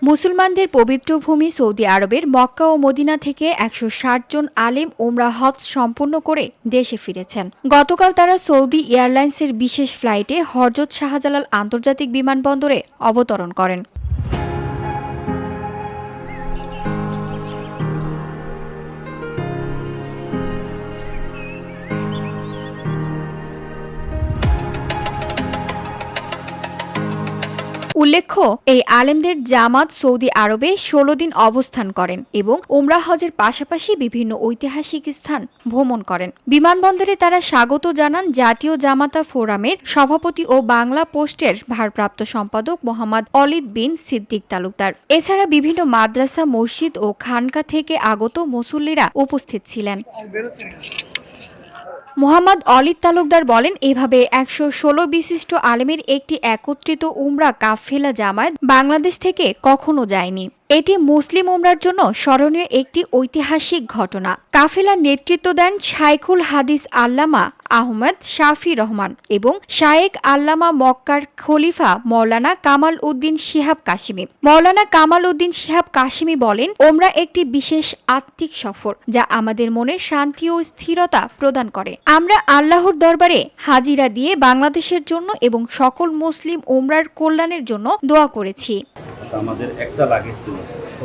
মুসলমানদের পবিত্র ভূমি সৌদি আরবের মক্কা ও মদিনা থেকে ১৬০ জন আলেম ওমরা হজ সম্পন্ন করে দেশে ফিরেছেন। গতকাল তারা সৌদি এয়ারলাইন্সের বিশেষ ফ্লাইটে হযরত শাহজালাল আন্তর্জাতিক বিমানবন্দরে অবতরণ করেন। উল্লেখ্য, এই আলেমদের জামাত সৌদি আরবে ১৬ দিন অবস্থান করেন এবং উমরা হজের পাশাপাশি বিভিন্ন ঐতিহাসিক স্থান ভ্রমণ করেন। বিমানবন্দরে তারা স্বাগত জানান জাতীয় জামাতা ফোরামের সভাপতি ও বাংলা পোস্টের ভারপ্রাপ্ত সম্পাদক মোহাম্মদ অলিদ বিন সিদ্দিক তালুকদার। এছাড়া বিভিন্ন মাদ্রাসা, মসজিদ ও খানকা থেকে আগত মুসল্লিরা উপস্থিত ছিলেন। মোহাম্মদ অলিদ তালুকদার বলেন, এভাবে ১১৬ বিশিষ্ট আলেমের একটি একত্রিত উমরা কাফেলা জামায়াত বাংলাদেশ থেকে কখনো যায়নি। এটি মুসলিম উমরার জন্য স্মরণীয় একটি ঐতিহাসিক ঘটনা। কাফেলার নেতৃত্ব দেন শাইখুল হাদিস আল্লামা আহমদ শাফি রহমান এবং শায়েখ আল্লামা মক্কার খলিফা মৌলানা কামাল উদ্দিন শিহাব কাশিমি। মৌলানা কামাল উদ্দিন শিহাব কাশিমি বলেন, ওমরা একটি বিশেষ আত্মিক সফর যা আমাদের মনে শান্তি ও স্থিরতা প্রদান করে। আমরা আল্লাহর দরবারে হাজিরা দিয়ে বাংলাদেশের জন্য এবং সকল মুসলিম উমরার কল্যাণের জন্য দোয়া করেছি। আমাদের একটা লাগেজ ছিল,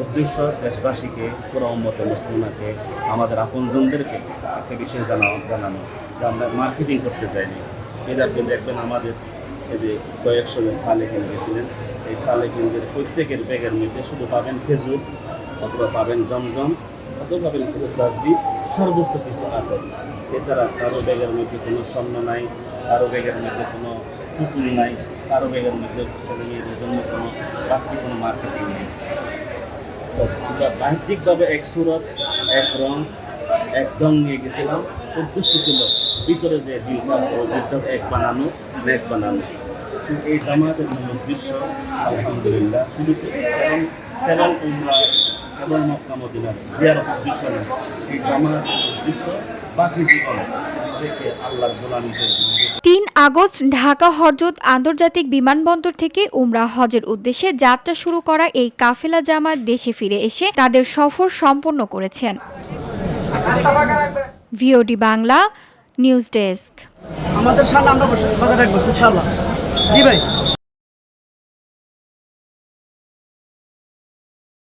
উদ্দেশ্য দেশবাসীকে, পুরো উম্মতে মুসলিমাকে, আমাদের আপনজনদেরকে একটা বিষয় জানানো যে আমরা মার্কেটিং করতে চাইনি। এদেরকে দেখবেন আমাদের এই যে কয়েকশো সালেকিন গেছিলেন, এই সালেকিনদের প্রত্যেকের ব্যাগের মধ্যে শুধু পাবেন খেজুর, অথবা পাবেন জমজম, অথবা পাবেন তাসবিহ, সর্বোচ্চ কিছু আতর। এছাড়া কারো ব্যাগের মধ্যে কোনো স্বর্ণ নাই, কারো ব্যাগের মধ্যে কোনো পুতুল নাই, কারো ব্যাগের মধ্যে ছেলে মেয়েদের জন্য কোনো বাড়তি কোনো মার্কেটিং নেই। আমরা বাহ্যিকভাবে এক সুরত, এক রং, এক রং নিয়ে গেছিলাম। উদ্দেশ্য ছিল ভিতরে যে দিলটা আছে ওই দিলটা এক বানানো, ব্যাগ বানানো। কিন্তু এই জামাতের মূল উদ্দেশ্য আলহামদুলিল্লাহ শুধু কেবল উমরা, কেবল মক্কা মদিনার জিয়ারত উদ্দেশ্য নয়, এই জামাতের উদ্দেশ্য বাকি জীবন থেকে আল্লাহর গোলামীদের ৩ আগস্ট ঢাকা হযরত আন্তর্জাতিক বিমানবন্দর থেকে উমরা হজের উদ্দেশ্যে যাত্রা শুরু করা এই কাফেলা জামাত দেশে ফিরে এসে তাদের সফর সম্পন্ন করেছেন। VOD Bangla news desk. আমাদের সামনে আমরা বাজার রাখবো ইনশাআল্লাহ। জি ভাই।